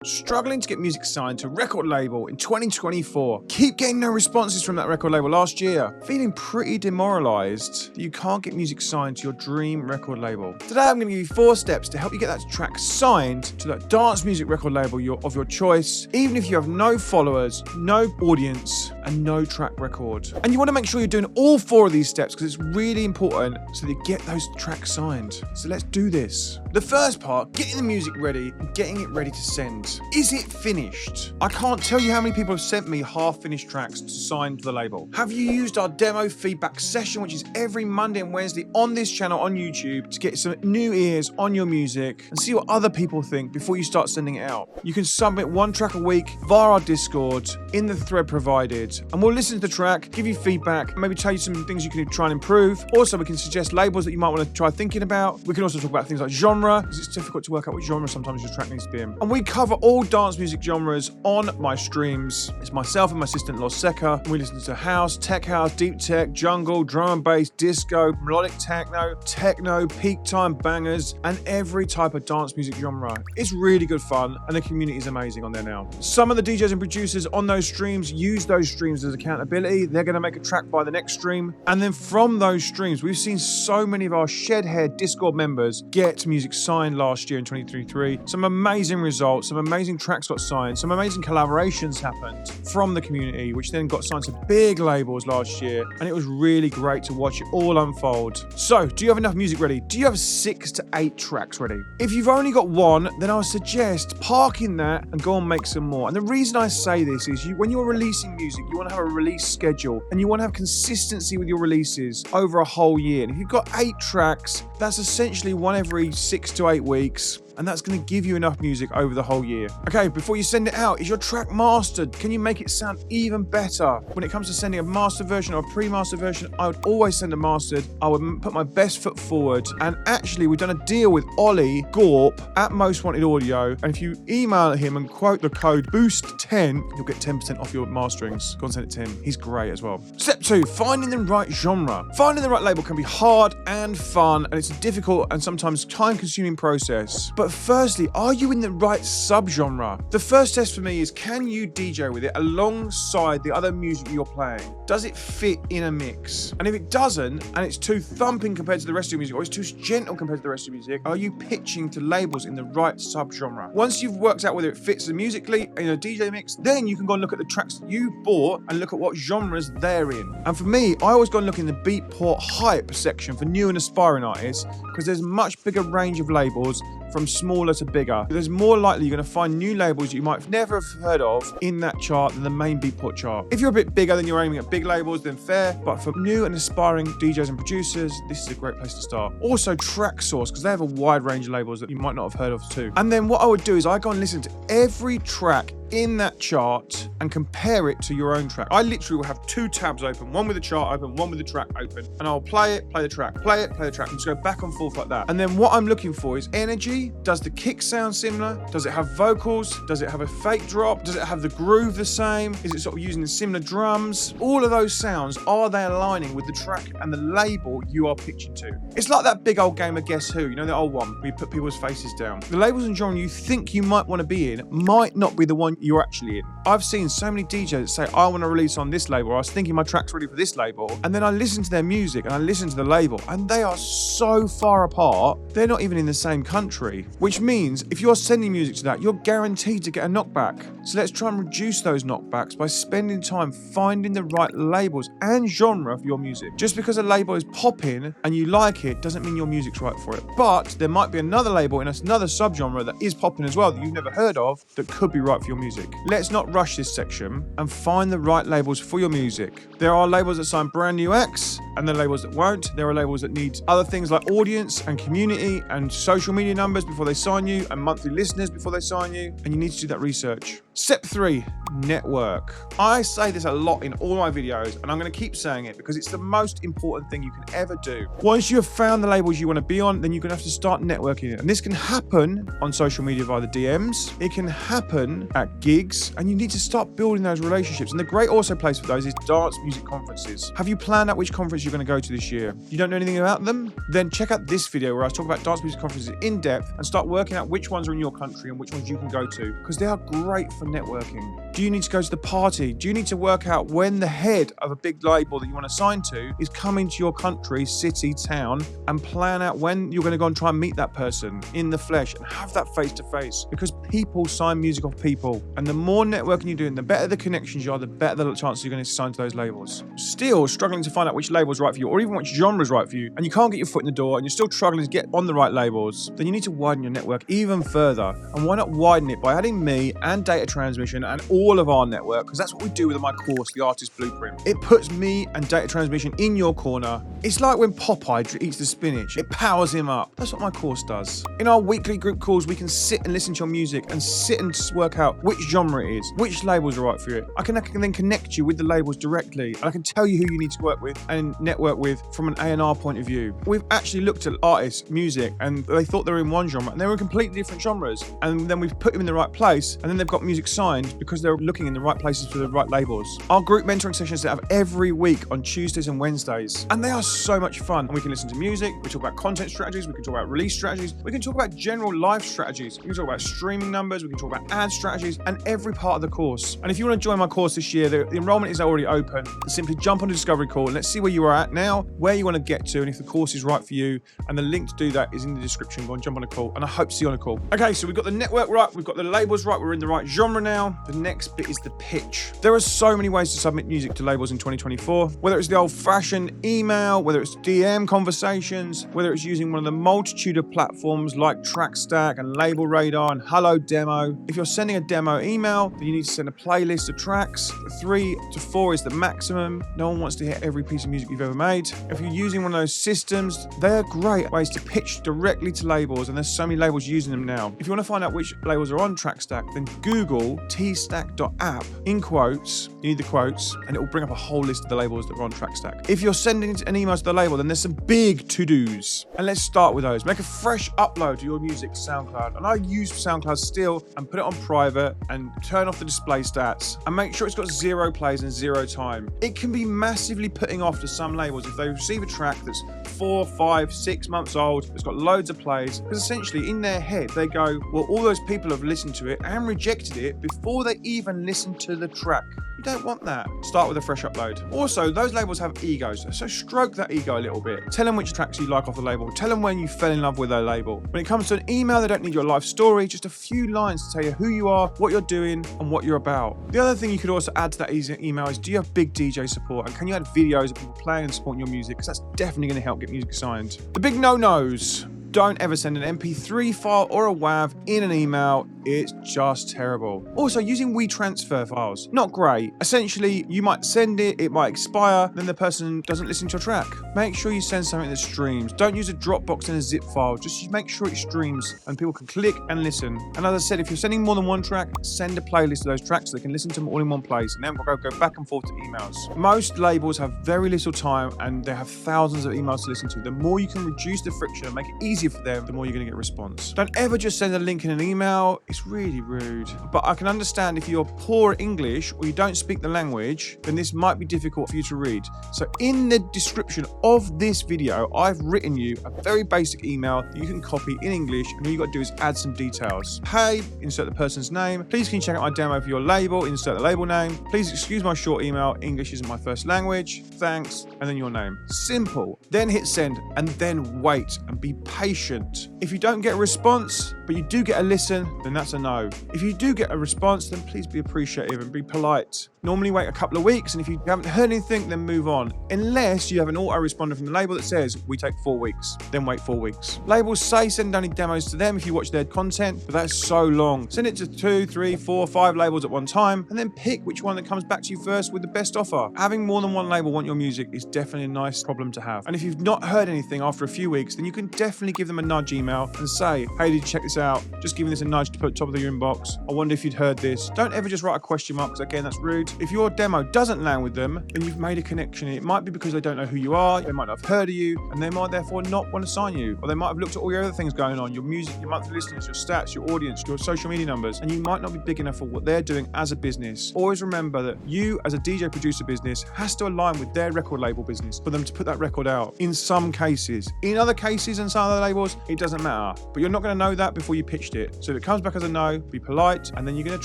Struggling to get music signed to a record label in 2024. Keep getting no responses from that record label last year. Feeling pretty demoralized that you can't get music signed to your dream record label. Today I'm going to give you 4 steps to help you get that track signed to that dance music record label of your choice, even if you have no followers, no audience, and no track record. And you want to make sure you're doing all 4 of these steps because it's really important so that you get those tracks signed. So let's do this. The first part, getting the music ready and getting it ready to send. Is it finished? I can't tell you how many people have sent me half-finished tracks to sign to the label. Have you used our demo feedback session, which is every Monday and Wednesday on this channel on YouTube, to get some new ears on your music and see what other people think before you start sending it out? You can submit 1 track a week via our Discord in the thread provided, and we'll listen to the track, give you feedback, maybe tell you some things you can try and improve. Also, we can suggest labels that you might want to try thinking about. We can also talk about things like genre, because it's difficult to work out what genre sometimes your track needs to be in. And we cover all dance music genres on my streams. It's myself and my assistant Los Seca. We listen to house, tech house, deep tech, jungle, drum and bass, disco, melodic techno, peak time bangers, and every type of dance music genre. It's really good fun, and the community is amazing on there now. Some of the DJs and producers on those streams use those streams as accountability. They're going to make a track by the next stream, and then from those streams, we've seen so many of our Shedhead Discord members get music signed last year in 2023. Some amazing results, some amazing tracks got signed, some amazing collaborations happened from the community, which then got signed to big labels last year, and it was really great to watch it all unfold. So, do you have enough music ready? Do you have 6 to 8 tracks ready? If you've only got 1, then I would suggest parking that and go and make some more. And the reason I say this is when you're releasing music, you want to have a release schedule, and you want to have consistency with your releases over a whole year. And if you've got 8 tracks, that's essentially 1 every 6 to 8 weeks. And that's going to give you enough music over the whole year. Okay, before you send it out, is your track mastered? Can you make it sound even better? When it comes to sending a master version or a pre-master version, I would always send a mastered. I would put my best foot forward. And actually, we've done a deal with Ollie Gorp at Most Wanted Audio. And if you email him and quote the code BOOST10, you'll get 10% off your masterings. Go and send it to him. He's great as well. Step 2, finding the right genre. Finding the right label can be hard and fun, and it's a difficult and sometimes time-consuming process. But firstly, are you in the right subgenre? The first test for me is, can you DJ with it alongside the other music you're playing? Does it fit in a mix? And if it doesn't, and it's too thumping compared to the rest of your music, or it's too gentle compared to the rest of your music, are you pitching to labels in the right subgenre? Once you've worked out whether it fits musically in a DJ mix, then you can go and look at the tracks that you bought and look at what genres they're in. And for me, I always go and look in the Beatport hype section for new and aspiring artists, because there's much bigger range of labels from smaller to bigger. There's more likely you're going to find new labels you might never have heard of in that chart than the main Beatport chart. If you're a bit bigger, then you're aiming at big labels, then fair. But for new and aspiring DJs and producers, this is a great place to start. Also, Traxsource, because they have a wide range of labels that you might not have heard of too. And then what I would do is I go and listen to every track in that chart and compare it to your own track. I literally will have 2 tabs open, one with the chart open, one with the track open, and I'll play it, play the track, play it, play the track, and just go back and forth like that. And then what I'm looking for is energy. Does the kick sound similar? Does it have vocals? Does it have a fake drop? Does it have the groove the same? Is it sort of using similar drums? All of those sounds, are they aligning with the track and the label you are pitching to? It's like that big old game of Guess Who, you know, the old one where you put people's faces down. The labels and genre you think you might want to be in might not be the one you're actually in. I've seen so many DJs that say, I want to release on this label, or I was thinking my track's ready for this label, and then I listen to their music and I listen to the label, and they are so far apart, they're not even in the same country. Which means if you're sending music to that, you're guaranteed to get a knockback. So let's try and reduce those knockbacks by spending time finding the right labels and genre for your music. Just because a label is popping and you like it doesn't mean your music's right for it. But there might be another label in another subgenre that is popping as well that you've never heard of that could be right for your music. Let's not rush this section and find the right labels for your music. There are labels that sign brand new acts, and there are labels that won't. There are labels that need other things like audience and community and social media numbers before they sign you, and monthly listeners before they sign you, and you need to do that research. Step 3, network. I say this a lot in all my videos, and I'm going to keep saying it because it's the most important thing you can ever do. Once you have found the labels you want to be on, then you're going to have to start networking. And this can happen on social media via the DMs. It can happen at gigs, and you need to start building those relationships. And the great also place for those is dance music conferences. Have you planned out which conference you're going to go to this year? You don't know anything about them? Then check out this video where I talk about dance music conferences in depth and start working out which ones are in your country and which ones you can go to, because they are great for networking. Do you need to go to the party? Do you need to work out when the head of a big label that you want to sign to is coming to your country, city, town, and plan out when you're going to go and try and meet that person in the flesh and have that face to face? Because people sign music off people, and the more networking you're doing, the better the connections you are, the better the chances you're going to sign to those labels. Still struggling to find out which label is right for you, or even which genre is right for you, and you can't get your foot in the door, and you're still struggling to get on the right labels, then you need to widen your network even further. And why not widen it by adding me and Data Transmission and all of our network, because that's what we do with my course, The Artist Blueprint. It puts me and Data Transmission in your corner. It's like when Popeye eats the spinach. It powers him up. That's what my course does. In our weekly group calls, we can sit and listen to your music and sit and work out which genre it is, which labels are right for you. I can then connect you with the labels directly, and I can tell you who you need to work with and network with from an A&R point of view. We've actually looked at artists, music, and they thought they were in one genre, and they were in completely different genres. And then we've put them in the right place, and then they've got music signed because they're looking in the right places for the right labels. Our group mentoring sessions that have every week on Tuesdays and Wednesdays, and they are so much fun. And we can listen to music, we talk about content strategies, we can talk about release strategies, we can talk about general life strategies, we can talk about streaming numbers, we can talk about ad strategies, and every part of the course. And if you want to join my course this year, the enrollment is already open. Simply jump on a discovery call and let's see where you are at now, where you want to get to, and if the course is right for you. And the link to do that is in the description. Go and jump on a call, and I hope to see you on a call. Okay, so we've got the network right, we've got the labels right, we're in the right genre now. The next bit is the pitch. There are so many ways to submit music to labels in 2024, whether it's the old-fashioned email, whether it's DM conversations, whether it's using one of the multitude of platforms like Trackstack and Label Radar and Hello Demo. If you're sending a demo email, then you need to send a playlist of tracks. 3 to 4 is the maximum. No one wants to hear every piece of music you've ever made. If you're using one of those systems, they're great ways to pitch directly to labels, and there's so many labels using them now. If you want to find out which labels are on Trackstack, then Google tstack.app in quotes. You need the quotes, and it will bring up a whole list of the labels that are on Trackstack. If you're sending an email to the label, then there's some big to-dos, and let's start with those. Make a fresh upload to your music to SoundCloud, and I use SoundCloud still, and put it on private and turn off the display stats, and make sure it's got 0 plays and 0 time. It can be massively putting off to some labels if they receive a track that's 4, 5, 6 months old, it's got loads of plays, because essentially in their head they go, well, all those people have listened to it and rejected it before they even listened to the track. You don't want that. Start with a fresh upload. Also, those labels have egos, so stroke that ego a little bit. Tell them which tracks you like off the label. Tell them when you fell in love with their label. When it comes to an email, they don't need your life story, just a few lines to tell you who you are, what you're doing, and what you're about. The other thing you could also add to that email is, do you have big DJ support, and can you add videos of people playing and supporting your music, because that's definitely going to help get music signed. The big no-nos. Don't ever send an MP3 file or a WAV in an email. It's just terrible. Also, using WeTransfer files, not great. Essentially, you might send it, it might expire, then the person doesn't listen to your track. Make sure you send something that streams. Don't use a Dropbox and a zip file. Just make sure it streams and people can click and listen. And as I said, if you're sending more than one track, send a playlist of those tracks so they can listen to them all in one place, and then we'll go back and forth to emails. Most labels have very little time and they have thousands of emails to listen to. The more you can reduce the friction and make it easier for them, the more you're going to get a response. Don't ever just send a link in an email. It's really rude. But I can understand if you're poor at English or you don't speak the language, then this might be difficult for you to read. So in the description of this video, I've written you a very basic email that you can copy in English, and all you got to do is add some details. Hey, insert the person's name. Please can you check out my demo for your label? Insert the label name. Please excuse my short email. English isn't my first language. Thanks. And then your name. Simple. Then hit send, and then wait and be patient. If you don't get a response, but you do get a listen, then that's a no. If you do get a response, then please be appreciative and be polite. Normally wait a couple of weeks, and if you haven't heard anything, then move on. Unless you have an autoresponder from the label that says, we take 4 weeks, then wait 4 weeks. Labels say send only demos to them if you watch their content, but that's so long. Send it to 2, 3, 4, 5 labels at one time, and then pick which one that comes back to you first with the best offer. Having more than one label want your music is definitely a nice problem to have. And if you've not heard anything after a few weeks, then you can definitely give them a nudge email and say, hey, did you check this out? Just giving this a nudge to put at the top of your inbox. I wonder if you'd heard this. Don't ever just write a question mark, because again, that's rude. If your demo doesn't land with them, then you've made a connection. It might be because they don't know who you are, they might not have heard of you, and they might therefore not want to sign you. Or they might have looked at all your other things going on, your music, your monthly listeners, your stats, your audience, your social media numbers, and you might not be big enough for what they're doing as a business. Always remember that you as a DJ producer business has to align with their record label business for them to put that record out. In some cases. In other cases and some other labels, it doesn't matter. But you're not going to know that before you pitched it. So if it comes back as a no, be polite, and then you're going to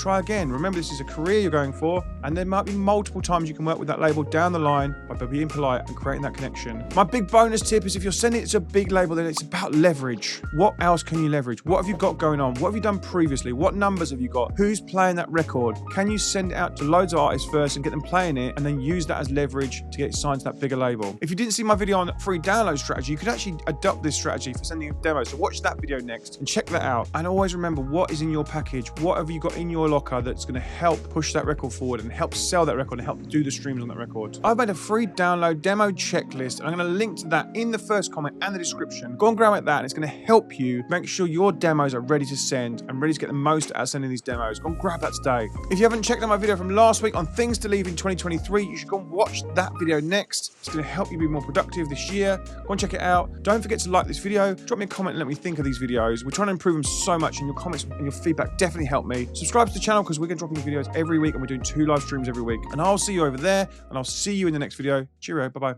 try again. Remember, this is a career you're going for, and there might be multiple times you can work with that label down the line by being polite and creating that connection. My big bonus tip is if you're sending it to a big label, then it's about leverage. What else can you leverage? What have you got going on? What have you done previously? What numbers have you got? Who's playing that record? Can you send it out to loads of artists first and get them playing it, and then use that as leverage to get it signed to that bigger label? If you didn't see my video on free download strategy, you could actually adopt this strategy for sending a demo. So watch that video next and check that out. And always remember, what is in your package? What have you got in your locker that's going to help push that record forward and help sell that record and help do the streams on that record? I've made a free download demo checklist, and I'm going to link to that in the first comment and the description. Go and grab at that, and it's going to help you make sure your demos are ready to send and ready to get the most out of sending these demos. Go and grab that today. If you haven't checked out my video from last week on things to leave in 2023, you should go and watch that video next. It's going to help you be more productive this year. Go and check it out. Don't forget to like this video. Drop me a comment and let me think of these videos. We're trying to improve them so much, and your comments and your feedback definitely help me. Subscribe to the channel, because we're going to drop new videos every week, and we're doing 2 live streams every week. And I'll see you over there, and I'll see you in the next video. Cheerio. Bye-bye.